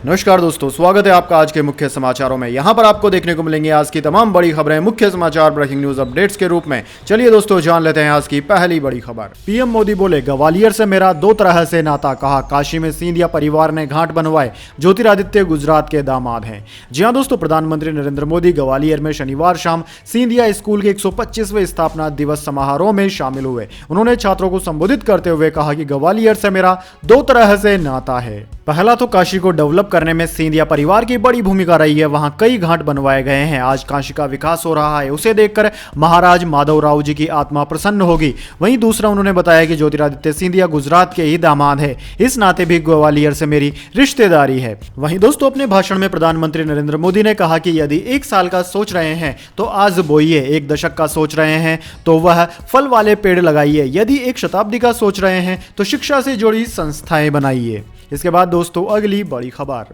नमस्कार दोस्तों, स्वागत है आपका आज के मुख्य समाचारों में। यहां पर आपको देखने को मिलेंगे आज की तमाम बड़ी खबरें मुख्य समाचार ब्रेकिंग न्यूज अपडेट्स के रूप में। चलिए दोस्तों, जान लेते हैं आज की पहली बड़ी खबर। पीएम मोदी बोले, ग्वालियर से मेरा दो तरह से नाता। कहा, काशी में सिंधिया परिवार ने घाट बनवाए। ज्योतिरादित्य गुजरात के दामाद हैं। जी हां दोस्तों, प्रधानमंत्री नरेंद्र मोदी ग्वालियर में शनिवार शाम सिंधिया स्कूल के 125वें स्थापना दिवस समारोह में शामिल हुए। उन्होंने छात्रों को संबोधित करते हुए कहा कि ग्वालियर से मेरा दो तरह से नाता है। पहला तो काशी को डेवलप करने में सिंधिया परिवार की बड़ी भूमिका रही है। वहां कई घाट बनवाए गए हैं। आज काशी का विकास हो रहा है, उसे देखकर महाराज माधवराव जी की आत्मा प्रसन्न होगी। वहीं दूसरा, उन्होंने बताया कि ज्योतिरादित्य सिंधिया गुजरात के ही दामाद है, इस नाते भी ग्वालियर से मेरी रिश्तेदारी है। वहीं दोस्तों, अपने भाषण में प्रधानमंत्री नरेंद्र मोदी ने कहा कि यदि 1 साल का सोच रहे हैं तो आज बोइए, 1 दशक का सोच रहे हैं तो वह फल वाले पेड़ लगाइए, यदि 1 शताब्दी का सोच रहे हैं तो शिक्षा से जुड़ी संस्थाएं बनाइए। इसके बाद दोस्तों, अगली बड़ी खबर।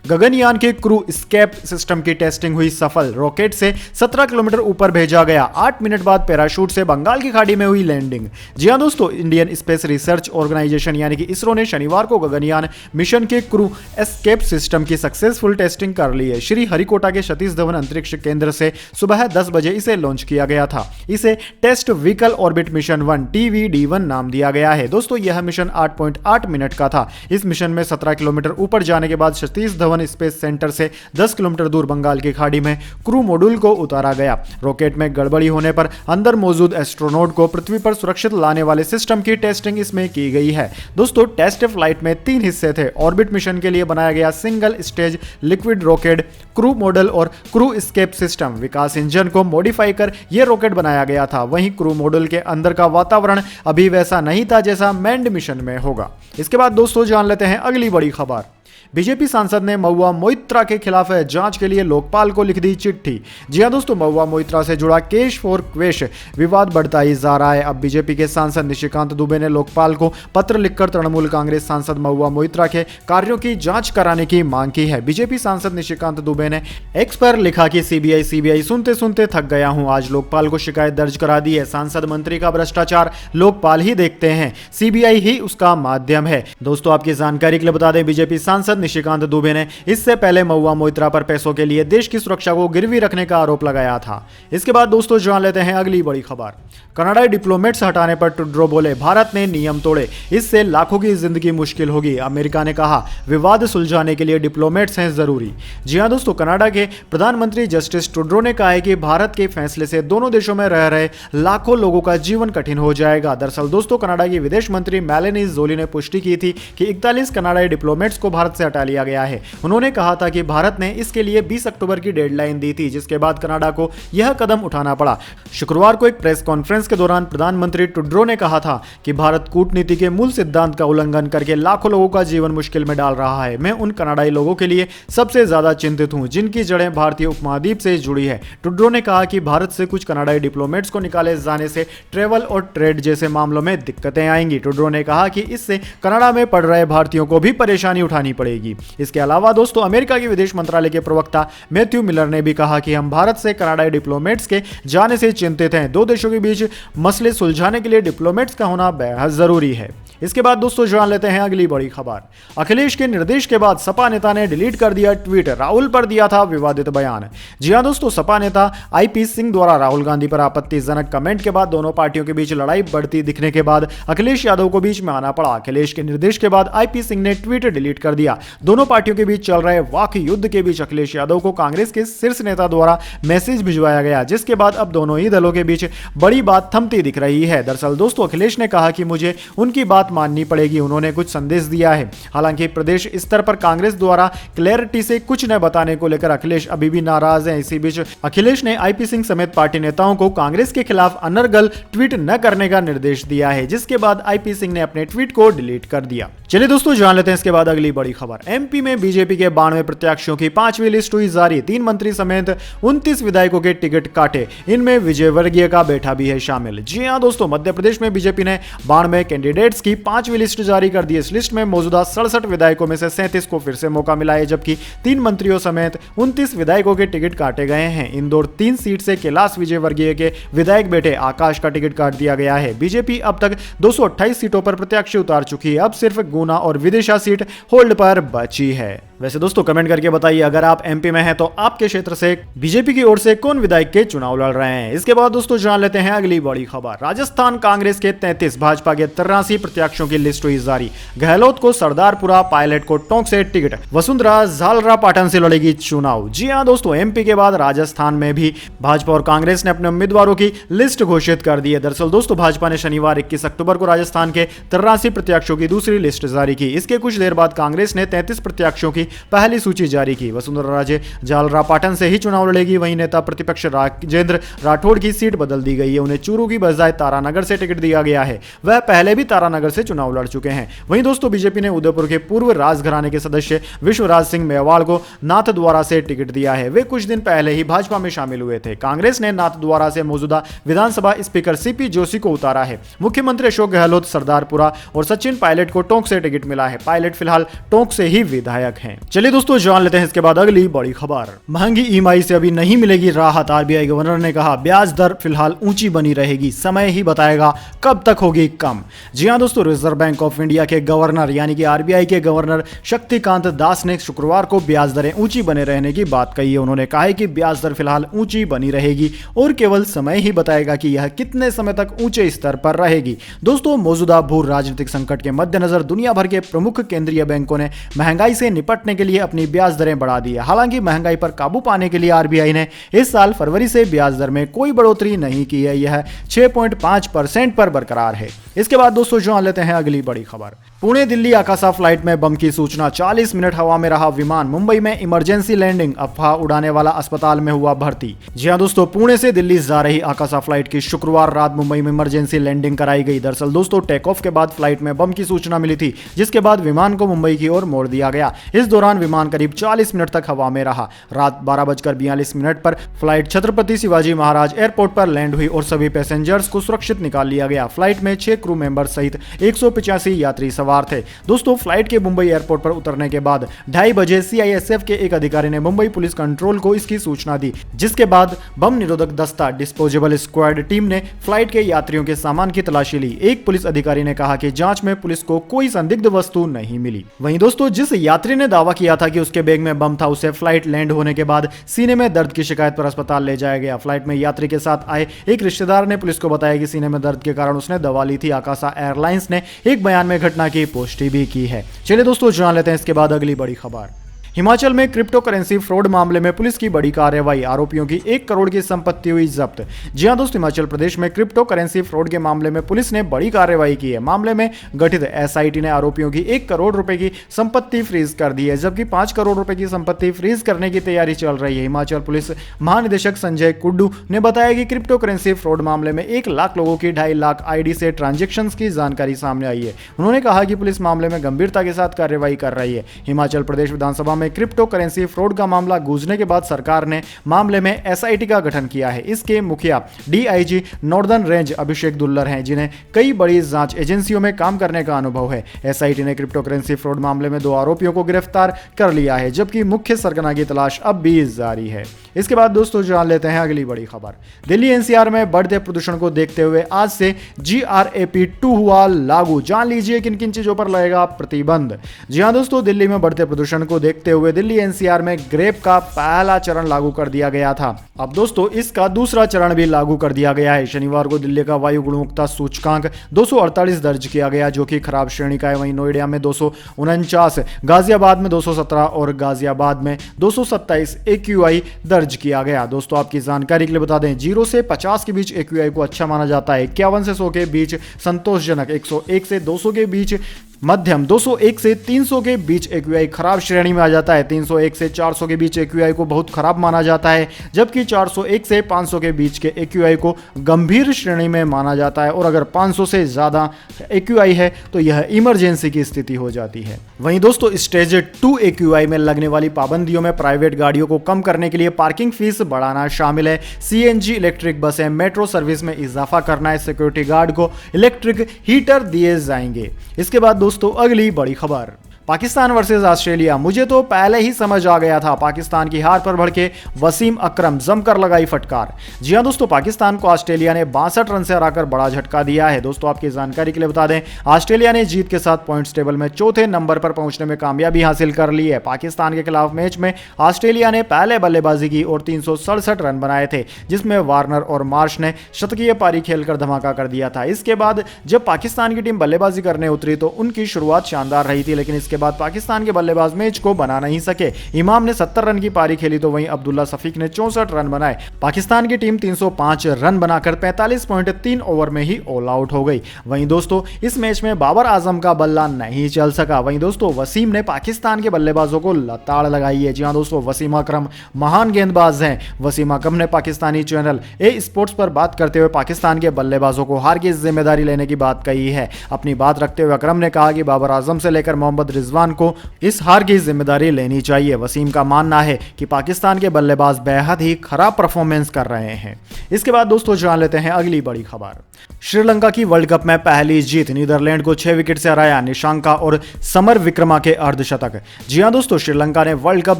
गगनयान के क्रू एस्केप सिस्टम की टेस्टिंग हुई सफल। रॉकेट से 17 किलोमीटर ऊपर भेजा गया। 8 मिनट बाद पैराशूट से बंगाल की खाड़ी में हुई लैंडिंग। जी हां दोस्तों, इंडियन स्पेस रिसर्च ऑर्गेनाइजेशन यानी कि इसरो ने शनिवार को गगनयान मिशन के क्रू एस्केप सिस्टम की सक्सेसफुल टेस्टिंग कर ली है। श्री हरिकोटा के सतीश धवन अंतरिक्ष केंद्र से सुबह 10 बजे इसे लॉन्च किया गया था। इसे test vehicle orbit mission 1 TVD-1 नाम दिया गया है। दोस्तों, यह मिशन 8.8 मिनट का था। इस मिशन में 17 किलोमीटर ऊपर जाने के बाद सतीश धवन स्पेस सेंटर से 10 किलोमीटर दूर बंगाल की खाड़ी में क्रू मॉड्यूल को उतारा गया। रॉकेट में गड़बड़ी होने पर अंदर मौजूद एस्ट्रोनॉट को पृथ्वी पर सुरक्षित लाने वाले सिस्टम की टेस्टिंग इसमें की गई है। दोस्तों, टेस्ट फ्लाइट में 3 हिस्से थे। ऑर्बिट मिशन के लिए बनाया गया single stage liquid rocket, crew model और क्रू एस्केप सिस्टम। विकास इंजन को मॉडिफाई कर यह रॉकेट बनाया गया था। वहीं क्रू मॉडल के अंदर का वातावरण अभी वैसा नहीं था जैसा मैंड मिशन में होगा। इसके बाद दोस्तों, जान लेते हैं अगली बड़ी खबर। बीजेपी सांसद ने महुआ मोइत्रा के खिलाफ जांच के लिए लोकपाल को लिख दी चिट्ठी। जी हां दोस्तों, महुआ मोइत्रा से जुड़ा केश फॉर क्वेश विवाद बढ़ता ही जा रहा है। अब बीजेपी के सांसद निशिकांत दुबे ने लोकपाल को पत्र लिखकर तृणमूल कांग्रेस सांसद महुआ मोइत्रा के कार्यों की जांच कराने की मांग की है। बीजेपी सांसद निशिकांत दुबे ने एक्स पर लिखा कि सीबीआई सुनते सुनते थक गया हूं। आज लोकपाल को शिकायत दर्ज करा दी है। सांसद मंत्री का भ्रष्टाचार लोकपाल ही देखते हैं, सीबीआई ही उसका माध्यम है। दोस्तों, आपकी जानकारी के लिए बता दें, बीजेपी सांसद निशिकांत दुबे ने इससे पहले महुआ मोइत्रा पर पैसों के लिए देश की सुरक्षा को गिरवी रखने का आरोप लगाया था। इसके बाद दोस्तों, जान लेते हैं अगली बड़ी खबर। कनाडाई डिप्लोमेट्स हटाने पर ट्रूडो बोले, भारत ने नियम तोड़े, इससे लाखों की जिंदगी मुश्किल होगी। अमेरिका ने कहा, विवाद सुलझाने के लिए डिप्लोमेट्स हैं जरूरी। जी हां दोस्तों, कनाडा के प्रधानमंत्री जस्टिस ट्रूडो ने कहा है कि भारत के फैसले से दोनों देशों में रह रहे लाखों लोगों का जीवन कठिन हो जाएगा। दरअसल दोस्तों, कनाडा की विदेश मंत्री मेलेनी जोली ने पुष्टि की थी कि 41 कनाडाई डिप्लोमेट्स को भारत से हटा लिया गया है। उन्होंने कहा था कि भारत ने इसके लिए 20 अक्टूबर की डेडलाइन दी थी, जिसके बाद कनाडा को यह कदम उठाना पड़ा। शुक्रवार को एक प्रेस कॉन्फ्रेंस के दौरान प्रधानमंत्री ट्रूडो ने कहा था कि भारत कूटनीति के मूल सिद्धांत का उल्लंघन करके लाखों लोगों का जीवन मुश्किल में डाल रहा है। मैं उन कनाडाई लोगों के लिए सबसे ज्यादा चिंतित हूं जिनकी जड़ें भारतीय उपमहाद्वीप से जुड़ी है। ट्रूडो ने कहा कि भारत से कुछ कनाडाई डिप्लोमेट्स को निकाले जाने से ट्रेवल और ट्रेड जैसे मामलों में दिक्कतें आएंगी। ट्रूडो ने कहा कि इससे कनाडा में पढ़ रहे भारतीयों को भी परेशानी उठानी पड़ेगी। इसके अलावा दोस्तों, अमेरिका के विदेश मंत्रालय के प्रवक्ता मैथ्यू मिलर ने भी कहा कि हम भारत से कनाडाई डिप्लोमेट्स के जाने से चिंतित हैं। 2 देशों के बीच मसले सुलझाने के लिए डिप्लोमेट्स का होना बेहद जरूरी है। इसके बाद दोस्तों, जान लेते हैं अगली बड़ी खबर। अखिलेश के निर्देश के बाद सपा नेता ने डिलीट कर दिया ट्वीट। राहुल पर दिया था विवादित बयान। जी हां दोस्तों, सपा नेता IP सिंह द्वारा राहुल गांधी पर आपत्तिजनक कमेंट के बाद दोनों पार्टियों के बीच लड़ाई बढ़ती दिखने के बाद अखिलेश यादव को बीच में आना पड़ा। अखिलेश के निर्देश के बाद IP सिंह ने ट्वीट डिलीट कर दिया। दोनों पार्टियों के बीच चल रहे वाक युद्ध के बीच अखिलेश यादव को कांग्रेस के शीर्ष नेता द्वारा मैसेज भिजवाया गया, जिसके बाद अब दोनों ही दलों के बीच बड़ी बात थमती दिख रही है। दरअसल दोस्तों, अखिलेश ने कहा कि मुझे उनकी बात माननी पड़ेगी। उन्होंने कुछ संदेश दिया है। हालांकि प्रदेश स्तर पर कांग्रेस द्वारा क्लैरिटी से कुछ न बताने को लेकर अखिलेश अभी भी नाराज हैं। इसी बीच अखिलेश ने IP सिंह समेत पार्टी नेताओं को कांग्रेस के खिलाफ अनर्गल ट्वीट न करने का निर्देश दिया है, जिसके बाद IP सिंह ने अपने ट्वीट को डिलीट कर दिया। चलिए दोस्तों, जान लेते हैं इसके बाद अगली बड़ी खबर। MP में बीजेपी के 92 प्रत्याशियों की 5वीं लिस्ट हुई जारी। 3 मंत्री समेत 29 विधायकों के टिकट काटे। इनमें विजय वर्गीय का बेटा भी है शामिल। जी हां दोस्तों, मध्य प्रदेश में बीजेपी ने 92 कैंडिडेट्स की 5वीं लिस्ट जारी कर दी। इस लिस्ट में मौजूदा 67 विधायकों में से 37 को फिर से मौका मिला है, जबकि 3 मंत्रियों समेत 29 विधायकों के टिकट काटे गए हैं। इंदौर 3 सीट से कैलाश विजयवर्गीय के विधायक बेटे आकाश का टिकट काट दिया गया है। बीजेपी अब तक 228 सीटों पर प्रत्याशी उतार चुकी है। अब सिर्फ गुना और विदिशा सीट होल्ड पर बची है। वैसे दोस्तों कमेंट करके बताइए, अगर आप एमपी में हैं तो आपके क्षेत्र से बीजेपी की ओर से कौन विधायक के चुनाव लड़ रहे हैं। इसके बाद दोस्तों जान लेते हैं अगली बड़ी खबर। राजस्थान कांग्रेस के 33, भाजपा के 83 प्रत्याशियों की लिस्ट हुई जारी। गहलोत को सरदारपुरा, पायलट को टोंक से टिकट, वसुंधरा झालरापाटन से लड़ेगी चुनाव। जी हां दोस्तों, एमपी के बाद राजस्थान में भी भाजपा और कांग्रेस ने अपने उम्मीदवारों की लिस्ट घोषित कर दी है। दरअसल दोस्तों भाजपा ने शनिवार 21 अक्टूबर को राजस्थान के 83 प्रत्याशियों की दूसरी लिस्ट जारी की। इसके कुछ देर बाद कांग्रेस ने 33 प्रत्याशियों की पहली सूची जारी की। वसुंधरा राजे झालरापाटन से ही चुनाव लड़ेगी। वहीं नेता प्रतिपक्ष राजेंद्र राठौड़ की सीट बदल दी गई है, उन्हें चूरू की बजाय तारानगर से टिकट दिया गया है। वह पहले भी तारानगर से चुनाव लड़ चुके हैं। वहीं दोस्तों बीजेपी ने उदयपुर के पूर्व राजघराने के सदस्य विश्वराज सिंह मेवाड़ को नाथद्वारा से टिकट दिया है। वे कुछ दिन पहले ही भाजपा में शामिल हुए थे। कांग्रेस ने नाथद्वारा से मौजूदा विधानसभा स्पीकर सीपी जोशी को उतारा है। मुख्यमंत्री अशोक गहलोत सरदारपुरा और सचिन पायलट को टोंक से टिकट मिला है। पायलट फिलहाल टोंक से ही विधायक हैं। चलिए दोस्तों जान लेते हैं इसके बाद अगली बड़ी खबर। महंगी ईएमआई से अभी नहीं मिलेगी राहत। आरबीआई गवर्नर ने कहा ब्याज दर फिलहाल ऊंची बनी रहेगी, समय ही बताएगा कब तक होगी कम। जी हां दोस्तों, रिजर्व बैंक ऑफ इंडिया के गवर्नर यानी कि आरबीआई के गवर्नर शक्तिकांत दास ने शुक्रवार को ब्याज दरें ऊंची बने रहने की बात कही है। उन्होंने कहा है कि ब्याज दर फिलहाल ऊंची बनी रहेगी और केवल समय ही बताएगा कि यह कितने समय तक ऊंचे स्तर पर रहेगी। दोस्तों मौजूदा भू राजनीतिक संकट के मद्देनजर दुनिया भर के प्रमुख केंद्रीय बैंकों ने महंगाई से निपटने के लिए अपनी ब्याज दरें बढ़ा दी है। हालांकि महंगाई पर काबू पाने के लिए आरबीआई ने इस साल फरवरी से ब्याज दर में कोई बढ़ोतरी नहीं की है। यह 6.5% पर बरकरार है। इसके बाद दोस्तों जान लेते हैं अगली बड़ी खबर। पुणे दिल्ली आकाशा फ्लाइट में बम की सूचना, 40 मिनट हवा में रहा विमान। मुंबई में इमरजेंसी लैंडिंग, अफवाह उड़ाने वाला अस्पताल में हुआ भर्ती। जी हां दोस्तों, पुणे से दिल्ली जा रही आकाशा फ्लाइट की शुक्रवार रात मुंबई में इमरजेंसी लैंडिंग कराई गई। दरअसल दोस्तों टेक ऑफ के बाद फ्लाइट में बम की सूचना मिली थी, जिसके बाद विमान को मुंबई की ओर मोड़ दिया गया। इस दौरान विमान करीब 40 मिनट तक हवा में रहा। रात 12:42 पर फ्लाइट छत्रपति शिवाजी महाराज एयरपोर्ट पर लैंड हुई और सभी पैसेंजर्स को सुरक्षित निकाल लिया गया। फ्लाइट में 6 क्रू मेंबर सहित 185 यात्री सवार थे। दोस्तों फ्लाइट के मुंबई एयरपोर्ट पर उतरने के बाद 2:30 बजे सीआईएसएफ के एक अधिकारी ने मुंबई पुलिस कंट्रोल को इसकी सूचना दी, जिसके बाद बम निरोधक दस्ता डिस्पोजेबल स्क्वाड टीम ने फ्लाइट के यात्रियों के सामान की तलाशी ली। एक पुलिस अधिकारी ने कहा कि जांच में पुलिस को कोई संदिग्ध वस्तु नहीं मिली। वहीं दोस्तों जिस यात्री ने दावा किया था कि उसके बैग में बम था, उसे फ्लाइट लैंड होने के बाद सीने में दर्द की शिकायत पर अस्पताल ले जाया गया। फ्लाइट में यात्री के साथ आए एक रिश्तेदार ने पुलिस को बताया कि सीने में दर्द के कारण उसने दवा ली थी। आकाशा एयरलाइंस ने एक बयान में घटना की पुष्टि भी की है। चलिए दोस्तों जान लेते हैं इसके बाद अगली बड़ी खबर। हिमाचल में क्रिप्टो करेंसी फ्रॉड मामले में पुलिस की बड़ी कार्रवाई, आरोपियों की 1 करोड़ की संपत्ति हुई जब्त। जी हां दोस्तों, हिमाचल प्रदेश में क्रिप्टो करेंसी फ्रॉड के मामले में पुलिस ने बड़ी कार्रवाई की है। मामले में गठित एसआईटी ने आरोपियों की 1 करोड़ रुपए की संपत्ति फ्रीज कर दी है, जबकि 5 करोड़ रुपए की संपत्ति फ्रीज करने की तैयारी चल रही है। हिमाचल पुलिस महानिदेशक संजय कुड्डू ने बताया कि क्रिप्टो करेंसी फ्रॉड मामले में 1 लाख लोगों की 2.5 लाख आईडी से ट्रांजेक्शन की जानकारी सामने आई है। उन्होंने कहा कि पुलिस मामले में गंभीरता के साथ कार्रवाई कर रही है। हिमाचल प्रदेश विधानसभा में क्रिप्टो करेंसी फ्रॉड का मामला गूंजने के बाद सरकार ने मामले में एसआईटी का गठन किया है। इसके मुखिया डीआईजी नॉर्दर्न रेंज अभिषेक दुल्लर हैं, जिन्हें कई बड़ी जांच एजेंसियों में काम करने का अनुभव है। एसआईटी ने क्रिप्टो करेंसी फ्रॉड मामले में 2 आरोपियों को गिरफ्तार कर लिया है, जबकि मुख्य सरगना की तलाश अब भी जारी है। इसके बाद दोस्तों जान लेते हैं अगली बड़ी खबर। दिल्ली एनसीआर में बढ़ते प्रदूषण को देखते हुए आज से GRAP2 हुआ लागू। जान लीजिए किन किन चीजों पर लगेगा प्रतिबंध। जी हां दोस्तों, दिल्ली में बढ़ते प्रदूषण को देखते हुए दिल्ली एनसीआर में ग्रेप का पहला चरण लागू कर दिया गया था। अब दोस्तों इसका दूसरा चरण भी लागू कर दिया गया है। शनिवार को दिल्ली का वायु गुणवत्ता सूचकांक 248 दर्ज किया गया, जो कि खराब श्रेणी का है। वहीं नोएडा में 249, गाजियाबाद में 217 और गाजियाबाद में 227 AQI दर्ज किया गया। दोस्तों आपकी जानकारी के लिए बता दें, 0 से 50 के बीच AQI को अच्छा माना जाता है, 51 से 100 के बीच संतोषजनक, 101 से 200 के बीच मध्यम, 201 से 300 के बीच AQI खराब श्रेणी में आ जाता है, 301 से 400 के बीच AQI को बहुत खराब माना जाता है, जबकि 401 से 500 के बीच के AQI को गंभीर श्रेणी में माना जाता है, और अगर 500 से ज़्यादा AQI है तो यह इमरजेंसी की स्थिति हो जाती है। वहीं दोस्तों स्टेज 2 AQI में लगने वाली पाबंदियों में प्राइवेट गाड़ियों को कम करने के लिए पार्किंग फीस बढ़ाना शामिल है, CNG इलेक्ट्रिक बसें, मेट्रो सर्विस में इजाफा करना है, सिक्योरिटी गार्ड को इलेक्ट्रिक हीटर दिए जाएंगे। इसके बाद दोस्तों अगली बड़ी खबर। पाकिस्तान वर्सेस ऑस्ट्रेलिया, मुझे तो पहले ही समझ आ गया था। पाकिस्तान की हार पर भड़के वसीम अकरम, जमकर लगाई फटकार। जी हां दोस्तों, पाकिस्तान को ऑस्ट्रेलिया ने 62 रन से हराकर बड़ा झटका दिया है। दोस्तों आपकी जानकारी के लिए बता दें, ऑस्ट्रेलिया ने जीत के साथ पॉइंट्स टेबल में चौथे नंबर पर पहुंचने में कामयाबी हासिल कर ली है। पाकिस्तान के खिलाफ मैच में ऑस्ट्रेलिया ने पहले बल्लेबाजी की और 367 रन बनाए थे, जिसमें वार्नर और मार्श ने शतकीय पारी खेलकर धमाका कर दिया था। इसके बाद जब पाकिस्तान की टीम बल्लेबाजी करने उतरी तो उनकी शुरुआत शानदार रही थी, लेकिन इसके बाद पाकिस्तान के बल्लेबाज मैच को बना नहीं सके। इमाम ने 70 रन की पारी खेली तो वहीं अब्दुल्ला सफीक ने 64 रन बनाए। पाकिस्तान की टीम 305 रन बनाकर 45.3 ओवर में ही ऑल आउट हो गई। वहीं दोस्तों इस मैच में बाबर आजम का बल्ला नहीं चल सका। वहीं दोस्तों वसीम ने पाकिस्तान के बल्लेबाजों को लताड़ लगाई है। जी हां दोस्तों, वसीम अकरम महान गेंदबाज हैं। वसीम अकरम ने पाकिस्तानी चैनल ए स्पोर्ट्स पर बात करते हुए पाकिस्तान के बल्लेबाजों को हार की जिम्मेदारी लेने की बात कही है। अपनी बात रखते हुए अकरम ने कहा कि बाबर आजम से लेकर मोहम्मद रिजवान को इस हार की जिम्मेदारी लेनी चाहिए। वसीम का मानना है कि पाकिस्तान के बल्लेबाज बेहद ही खराब परफॉर्मेंस कर रहे हैं। इसके बाद दोस्तों जान लेते हैं अगली बड़ी खबर। श्रीलंका की वर्ल्ड कप में पहली जीत, नीदरलैंड को 6 विकेट से हराया निशांका और समर विक्रमा के अर्धशतक। जी हां दोस्तों, श्रीलंका ने वर्ल्ड कप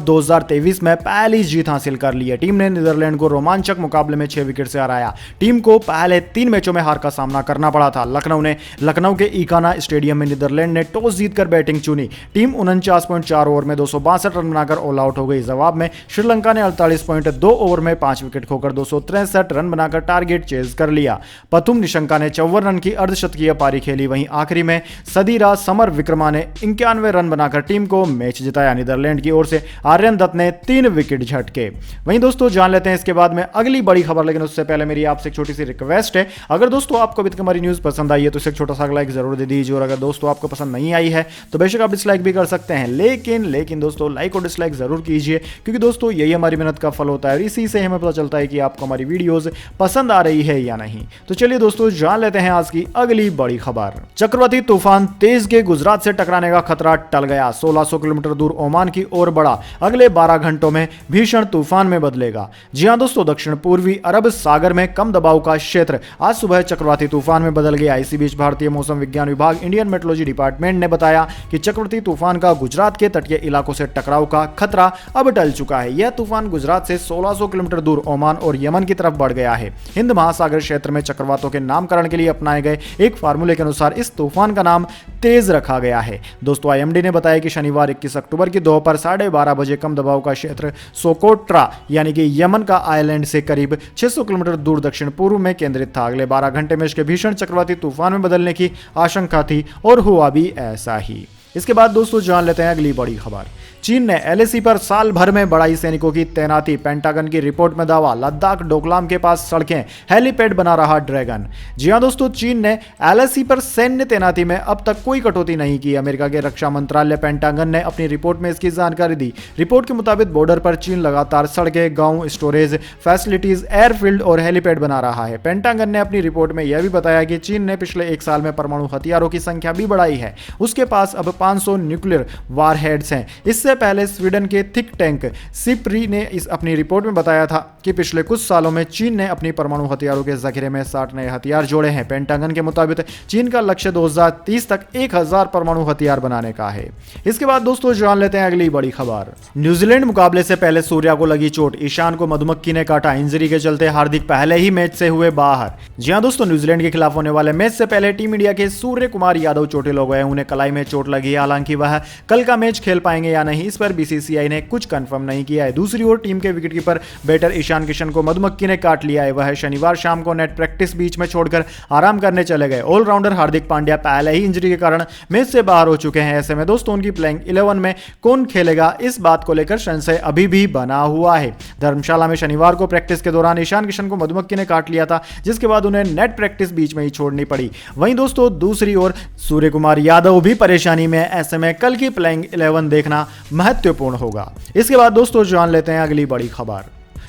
2023 में पहली जीत हासिल कर ली है। टीम ने नीदरलैंड को रोमांचक मुकाबले में 6 विकेट से हराया। टीम को पहले 3 मैचों में हार का सामना करना पड़ा था। लखनऊ के ईकाना स्टेडियम में नीदरलैंड ने टॉस जीतकर बैटिंग चुनी। टीम 49.4 ओवर में 262 रन बनाकर ऑल आउट हो गई। जवाब में श्रीलंका ने 48.2 ओवर में 5 विकेट खोकर 263 रन बनाकर टारगेट चेज कर लिया। पथुम निशंका ने 54 रन की अर्धशतकीय पारी खेली। वहीं आखिरी में सदीरा समर विक्रमा ने 91 रन बनाकर टीम को मैच जिताया। नीदरलैंड की ओर से आर्यन दत्त ने 3 विकेट झटके। वहीं दोस्तों जान लेते हैं इसके बाद में अगली बड़ी खबर, लेकिन उससे पहले मेरी आपसे एक छोटी सी रिक्वेस्ट है। अगर दोस्तों आपको अभी तक हमारी न्यूज पसंद आई है तो इसे एक छोटा सा लाइक जरूर दे दीजिए, और अगर दोस्तों आपको पसंद नहीं आई है तो बेशक आप डिसलाइक भी कर सकते हैं, लेकिन दोस्तों लाइक और डिसलाइक जरूर कीजिए, क्योंकि दोस्तों यही हमारी मेहनत का फल होता है और इसी से हमें पता चलता है कि आपको हमारी वीडियोस पसंद आ रही है या नहीं। तो चलिए दोस्तों जान लेते हैं आज की अगली बड़ी खबर। चक्रवाती तूफान तेज के गुजरात से टकराने का खतरा टल गया। 1600 किलोमीटर दूर ओमान की ओर बढ़ा। अगले 12 घंटों में भीषण तूफान में बदलेगा। जी हां दोस्तों, दक्षिण पूर्वी अरब सागर में कम दबाव का क्षेत्र आज सुबह चक्रवाती तूफान में बदल गया। इसी बीच भारतीय मौसम विज्ञान विभाग इंडियन मेट्रोलॉजी डिपार्टमेंट ने बताया कि चक्रवाती तूफान का गुजरात के तटीय इलाकों से टकराव का खतरा अब टल चुका है। यह तूफान गुजरात से 1600 किलोमीटर दूर ओमान और यमन की तरफ बढ़ गया है। हिंद महासागर क्षेत्र में चक्रवातों के नामकरण के लिए अपनाए गए एक फार्मूले के अनुसार इस तूफान का नाम तेज रखा गया है। दोस्तों आईएमडी ने बताया कि शनिवार 21 अक्टूबर की दोपहर 12:30 बजे कम दबाव का क्षेत्र सोकोट्रा यानी कि यमन का आइलैंड से करीब 600 किलोमीटर दूर दक्षिण पूर्व में केंद्रित था। अगले 12 घंटे में इसके भीषण चक्रवाती तूफान में बदलने की आशंका थी और हुआ भी ऐसा ही। इसके बाद दोस्तों जान लेते हैं अगली बड़ी खबर। चीन ने एलएसी पर साल भर में बढ़ाई सैनिकों की तैनाती। पेंटागन की रिपोर्ट में दावा, लद्दाख डोकलाम के पास सड़कें, हेलीपैड बना रहा ड्रैगन। जी हां दोस्तों, चीन ने एलएसी पर सैन्य तैनाती में अब तक कोई कटौती नहीं की। अमेरिका के रक्षा मंत्रालय पेंटागन ने अपनी रिपोर्ट में इसकी जानकारी दी। रिपोर्ट के मुताबिक बॉर्डर पर चीन लगातार सड़कें, गांव, स्टोरेज फैसिलिटीज, एयरफील्ड और हेलीपैड बना रहा है। पेंटागन ने अपनी रिपोर्ट में यह भी बताया कि चीन ने पिछले 1 साल में परमाणु हथियारों की संख्या भी बढ़ाई है। उसके पास अब 500 न्यूक्लियर वारहेड्स हैं। इससे पहले स्वीडन के थिंक टैंक सिप्री ने अपनी रिपोर्ट में बताया था कि पिछले कुछ सालों में चीन ने अपनी परमाणु हथियारों के जखीरे में 60 नए हथियार जोड़े हैं। पेंटागन के मुताबिक चीन का लक्ष्य 2030 तक 1000 परमाणु हथियार बनाने का है। इसके बाद दोस्तों जान लेते हैं अगली बड़ी खबर। न्यूजीलैंड मुकाबले से पहले सूर्या को लगी चोट, ईशान को मधुमक्खी ने काटा। इंजरी के चलते हार्दिक पहले ही मैच से हुए बाहर। जी हां दोस्तों, न्यूजीलैंड के खिलाफ होने वाले मैच से पहले टीम इंडिया के सूर्य कुमार यादव चोटिल हो गए। उन्हें कलाई में चोट लगी है। हालांकि वह कल का मैच खेल पाएंगे या नहीं इस पर बीसीसीआई ने कुछ कंफर्म नहीं किया है। दूसरी ओर टीम के विकेटकीपर बैटर ईशान किशन को मधुमक्खी ने काट लिया है। वह शनिवार शाम को नेट प्रैक्टिस बीच में छोड़कर आराम करने चले गए। ऑलराउंडर हार्दिक पांड्या पहले ही इंजरी के कारण मैच से बाहर हो चुके हैं। ऐसे में दोस्तों उनकी प्लेइंग 11 में कौन खेलेगा इस बात को लेकर संशय अभी भी बना हुआ है। धर्मशाला में शनिवार को प्रैक्टिस के दौरान ईशान किशन को मधुमक्खी ने काट लिया था, जिसके बाद उन्हें नेट प्रैक्टिस बीच में ही छोड़नी पड़ी। वहीं दोस्तों दूसरी ओर सूर्य कुमार यादव भी परेशानी में। ऐसे में कल की प्लेइंग 11 देखना महत्वपूर्ण होगा। इसके बाद दोस्तों जान लेते हैं अगली बड़ी खबर।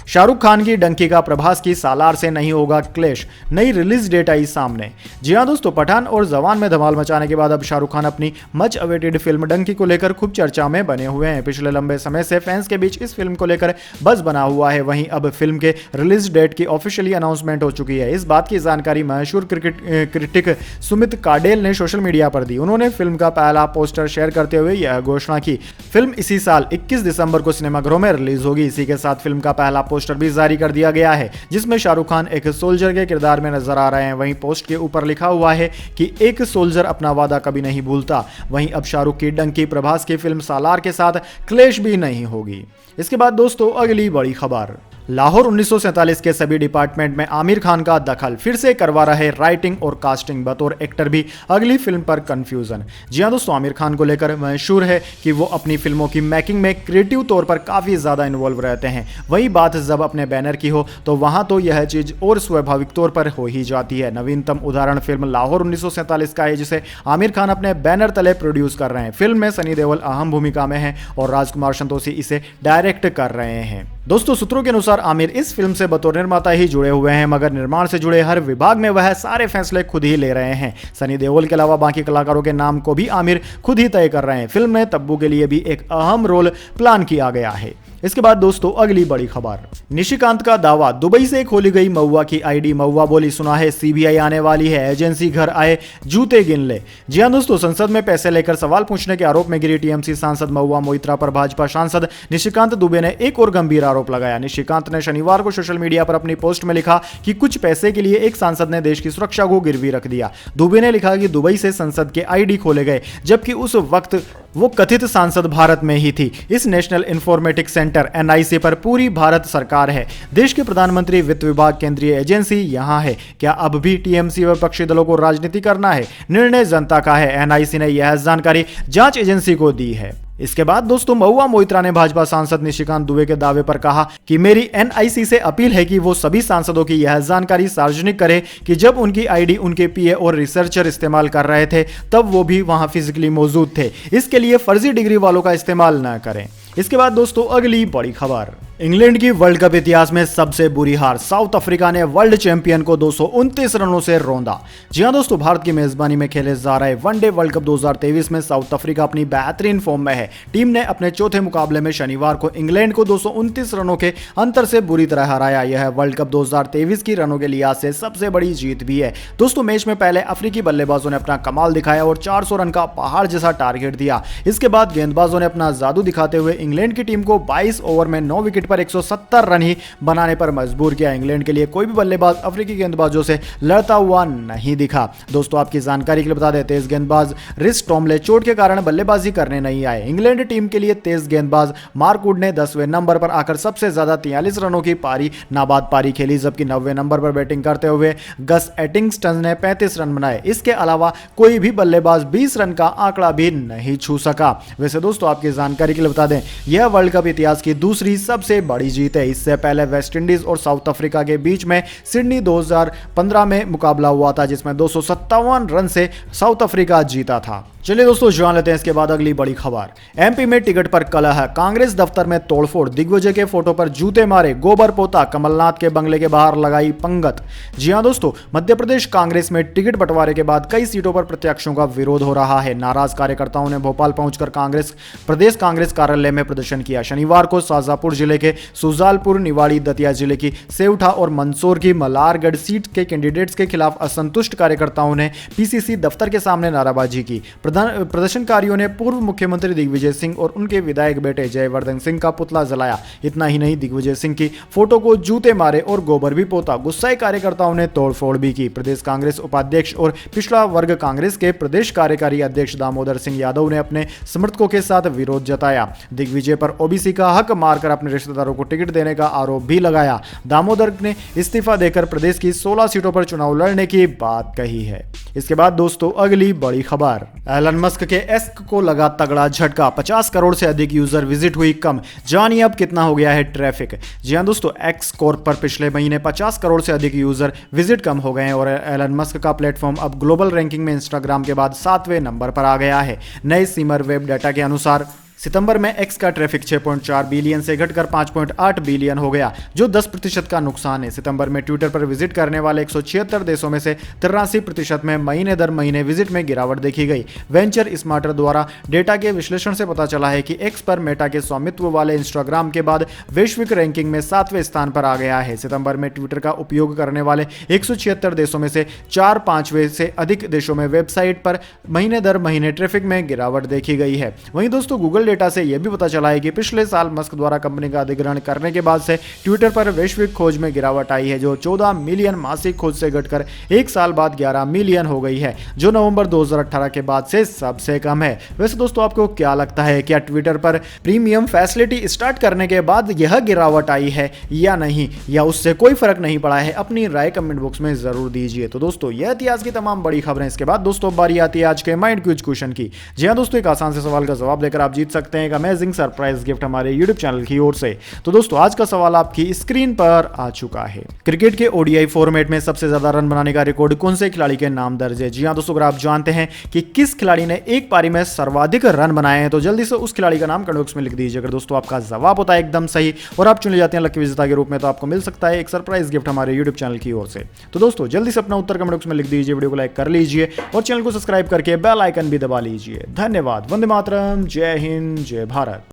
शाहरुख खान की डंकी का प्रभास की सालार से नहीं होगा क्लैश, नई रिलीज डेट आई सामने। जी हां दोस्तों, पठान और जवान में धमाल मचाने के बाद अब शाहरुख खान अपनी मच अवेटेड फिल्म डंकी को लेकर खूब चर्चा में बने हुए हैं। पिछले लंबे समय से फैंस के बीच इस फिल्म को लेकर बज़ बना हुआ है। वहीं अब फिल्म के रिलीज डेट की ऑफिशियली अनाउंसमेंट हो चुकी है। इस बात की जानकारी मशहूर क्रिटिक सुमित काडेल ने सोशल मीडिया पर दी। उन्होंने फिल्म का पहला पोस्टर शेयर करते हुए यह घोषणा की। फिल्म इसी साल 21 दिसंबर को सिनेमाघरों में रिलीज होगी। इसी के साथ फिल्म का पहला पोस्टर भी जारी कर दिया गया है, जिसमें शाहरुख खान एक सोल्जर के किरदार में नजर आ रहे हैं। वहीं पोस्ट के ऊपर लिखा हुआ है कि एक सोल्जर अपना वादा कभी नहीं भूलता। वहीं अब शाहरुख की डंकी प्रभास की फिल्म सालार के साथ क्लैश भी नहीं होगी। इसके बाद दोस्तों अगली बड़ी खबर, लाहौर 1947 के सभी डिपार्टमेंट में आमिर खान का दखल, फिर से करवा रहे राइटिंग और कास्टिंग, बतौर एक्टर भी अगली फिल्म पर कंफ्यूजन। जी हां दोस्तों, आमिर खान को लेकर मशहूर है कि वो अपनी फिल्मों की मेकिंग में क्रिएटिव तौर पर काफी ज्यादा इन्वॉल्व रहते हैं। वही बात जब अपने बैनर की हो तो वहां तो यह चीज और स्वाभाविक तौर पर हो ही जाती है। नवीनतम उदाहरण फिल्म लाहौर 1947 का है, जिसे आमिर खान अपने बैनर तले प्रोड्यूस कर रहे हैं। फिल्म में सनी देओल अहम भूमिका में है और राजकुमार संतोषी इसे डायरेक्ट कर रहे हैं। दोस्तों सूत्रों के अनुसार आमिर इस फिल्म से बतौर निर्माता ही जुड़े हुए हैं, मगर निर्माण से जुड़े हर विभाग में वह सारे फैसले खुद ही ले रहे हैं। सनी देओल के अलावा बाकी कलाकारों के नाम को भी आमिर खुद ही तय कर रहे हैं। फिल्म में तब्बू के लिए भी एक अहम रोल प्लान किया गया है। इसके बाद दोस्तों अगली बड़ी खबर, निशिकांत का दावा, दुबई से खोली गई महुआ की आईडी। महुआ बोली, सुना है सीबीआई आने वाली है, एजेंसी घर आए जूते गिन ले। जी हां दोस्तों, संसद में पैसे लेकर सवाल पूछने के आरोप में गिरी टीएमसी सांसद महुआ मोइत्रा पर भाजपा सांसद निशिकांत दुबे ने एक और गंभीर आरोप लगाया। निशिकांत ने शनिवार को सोशल मीडिया पर अपनी पोस्ट में लिखा कि कुछ पैसे के लिए एक सांसद ने देश की सुरक्षा को गिरवी रख दिया। दुबे ने लिखा कि दुबई से संसद के आईडी खोले गए, जबकि उस वक्त वो कथित सांसद भारत में ही थी। इस नेशनल इंफॉर्मेटिक्स सेंटर एनआईसी पर पूरी भारत सरकार है। देश के प्रधानमंत्री, वित्त विभाग, केंद्रीय एजेंसी यहां है। क्या अब भी टीएमसी व विपक्षी दलों को राजनीति करना है? निर्णय जनता का है। एनआईसी ने यह जानकारी जांच एजेंसी को दी है। इसके बाद दोस्तों महुआ मोइत्रा ने भाजपा सांसद निशिकांत दुबे के दावे पर कहा कि मेरी एनआईसी से अपील है कि वो सभी सांसदों की यह जानकारी सार्वजनिक करे कि जब उनकी आईडी उनके पीए और रिसर्चर इस्तेमाल कर रहे थे तब वो भी वहां फिजिकली मौजूद थे। इसके लिए फर्जी डिग्री वालों का इस्तेमाल न करें। इसके बाद दोस्तों अगली बड़ी खबर, इंग्लैंड की वर्ल्ड कप इतिहास में सबसे बुरी हार, साउथ अफ्रीका ने वर्ल्ड चैंपियन को 229 रनों से रौंदा। जी हां दोस्तों, भारत की मेजबानी में खेले जा रहे वनडे वर्ल्ड कप 2023 में साउथ अफ्रीका अपनी बेहतरीन फॉर्म में है। टीम ने अपने चौथे मुकाबले में शनिवार को इंग्लैंड को 229 रनों के अंतर से बुरी तरह हराया। यह वर्ल्ड कप 2023 की रनों के लिहाज से सबसे बड़ी जीत भी है। दोस्तों मैच में पहले अफ्रीकी बल्लेबाजों ने अपना कमाल दिखाया और 400 रन का पहाड़ जैसा टारगेट दिया। इसके बाद गेंदबाजों ने अपना जादू दिखाते हुए इंग्लैंड की टीम को 22 ओवर में 9 विकेट पर 170 रन ही बनाने पर मजबूर किया। इंग्लैंड के लिए कोई भी बल्लेबाज अफ्रीकी गेंदबाजों से लड़ता हुआ नहीं दिखा। दोस्तों आपकी जानकारी के लिए बता दें, तेज गेंदबाज रिस टॉमले चोट के कारण बल्लेबाजी करने नहीं आए। इंग्लैंड टीम के लिए तेज गेंदबाज मार्क वुड ने 10वें नंबर पर आकर सबसे ज्यादा 43 रनों की पारी नाबाद पारी खेली, जबकि 90वें नंबर पर बैटिंग करते हुए गस एटिंगस्टन ने 35 रन बनाए। इसके अलावा कोई भी बल्लेबाज 20 रन का आंकड़ा भी नहीं छू सका। वैसे दोस्तों आपकी जानकारी के लिए बता दें, यह वर्ल्ड कप इतिहास की दूसरी सबसे बड़ी जीत है। इससे पहले वेस्टइंडीज और साउथ अफ्रीका के बीच में सिडनी 2015 में मुकाबला हुआ था, जिसमें 257 रन से साउथ अफ्रीका जीता था। चलिए दोस्तों जान लेते हैं इसके बाद अगली बड़ी खबर, एमपी में टिकट पर कलह, कांग्रेस दफ्तर में तोड़फोड़, दिग्विजय के फोटो पर जूते मारे, गोबर पोता, कमलनाथ के बंगले के बाहर लगाई पंगत। जी हां दोस्तों, मध्य प्रदेश कांग्रेस में टिकट बंटवारे के बाद कई सीटों पर प्रत्याशियों का विरोध हो रहा है। नाराज कार्यकर्ताओं ने भोपाल पहुंचकर प्रदेश कांग्रेस कार्यालय में प्रदर्शन किया। शनिवार को शाजापुर जिले के सुजालपुर, निवाड़ी, दतिया जिले की सेवठा और मंदसौर की मलारगढ़ सीट के कैंडिडेट्स के खिलाफ असंतुष्ट कार्यकर्ताओं ने पीसीसी दफ्तर के सामने नाराबाजी की। प्रदर्शनकारियों ने पूर्व मुख्यमंत्री दिग्विजय सिंह और उनके विधायक बेटे जयवर्धन सिंह का पुतला जलाया। इतना ही नहीं, दिग्विजय सिंह की फोटो को जूते मारे और गोबर भी पोता। गुस्साए कार्यकर्ताओं ने तोड़फोड़ भी की। प्रदेश कांग्रेस उपाध्यक्ष और पिछड़ा वर्ग कांग्रेस के प्रदेश कार्यकारी अध्यक्ष दामोदर सिंह यादव ने अपने समर्थकों के साथ विरोध जताया। दिग्विजय पर ओबीसी का हक मारकर अपने रिश्तेदारों को टिकट देने का आरोप भी लगाया। दामोदर ने इस्तीफा देकर प्रदेश की 16 सीटों पर चुनाव लड़ने की बात कही है। इसके बाद दोस्तों अगली बड़ी खबर, एलन मस्क के एक्स को लगा तगड़ा झटका, 50 करोड़ से अधिक यूजर विजिट हुई कम। जानिए अब कितना हो गया है ट्रैफिक। जी हां दोस्तों, एक्स कॉर्प पर पिछले महीने 50 करोड़ से अधिक यूजर विजिट कम हो गए हैं और एलन मस्क का प्लेटफॉर्म अब ग्लोबल रैंकिंग में इंस्टाग्राम के बाद 7वें नंबर पर आ गया है। नए सीमर वेब डाटा के अनुसार सितंबर में एक्स का ट्रैफिक 6.4 बिलियन से घटकर 5.8 बिलियन हो गया, जो 10% का नुकसान है। सितंबर में ट्विटर पर विजिट करने वाले 176 देशों में से 83% में महीने दर महीने विजिट में गिरावट देखी गई। वेंचर स्मार्टर द्वारा डेटा के विश्लेषण से पता चला है कि एक्स पर मेटा के स्वामित्व वाले इंस्टाग्राम के बाद वैश्विक रैंकिंग में 7वें स्थान पर आ गया है। सितंबर में ट्विटर का उपयोग करने वाले 176 देशों में से 4/5 से अधिक देशों में वेबसाइट पर महीने दर महीने ट्रैफिक में गिरावट देखी गई है। वहीं दोस्तों गूगल डेटा से यह भी पता चला है कि पिछले साल मस्क द्वारा कंपनी का अधिग्रहण करने के बाद से ट्विटर पर वैश्विक खोज में गिरावट आई है, जो 14 मिलियन मासिक खोज से घटकर एक साल बाद 11 मिलियन हो गई है, जो नवंबर 2018 के बाद से सबसे कम है। वैसे दोस्तों आपको क्या लगता है, क्या ट्विटर पर प्रीमियम फैसिलिटी स्टार्ट करने के बाद यह गिरावट आई है या नहीं, या उससे कोई फर्क नहीं पड़ा है? अपनी राय कमेंट बॉक्स में जरूर दीजिए। तो दोस्तों यह थी आज की तमाम बड़ी खबरें। इसके बाद दोस्तों बारी आती है आज के माइंड क्विज क्वेश्चन की। जी हाँ दोस्तों, एक आसान से सवाल का जवाब देकर आप जीत सकते हैं एक अमेजिंग सरप्राइज गिफ्ट हमारे YouTube चैनल की ओर से। तो दोस्तों आज का सवाल आपकी स्क्रीन पर आ चुका है। क्रिकेट के ओडीआई फॉर्मेट में सबसे ज्यादा रन बनाने का रिकॉर्ड कौन से खिलाड़ी के नाम दर्ज है? जी हाँ दोस्तों, अगर आप जानते हैं कि किस खिलाड़ी ने एक पारी में सर्वाधिक रन बनाए हैं तो जल्दी से उस खिलाड़ी का नाम कमेंट बॉक्स में लिख दीजिए। अगर दोस्तों आपका जवाब होता है एकदम सही और आप चुने जाते हैं लकी विजेता के रूप में, तो आपको मिल सकता है एक सरप्राइज गिफ्ट हमारे YouTube चैनल की ओर से। तो दोस्तों जल्दी से अपना उत्तर कमेंट बॉक्स में लिख दीजिए, वीडियो को लाइक कर लीजिए और चैनल को सब्सक्राइब करके बेल आइकन भी दबा लीजिए। धन्यवाद। वंदे मातरम। जय हिंद, जय भारत।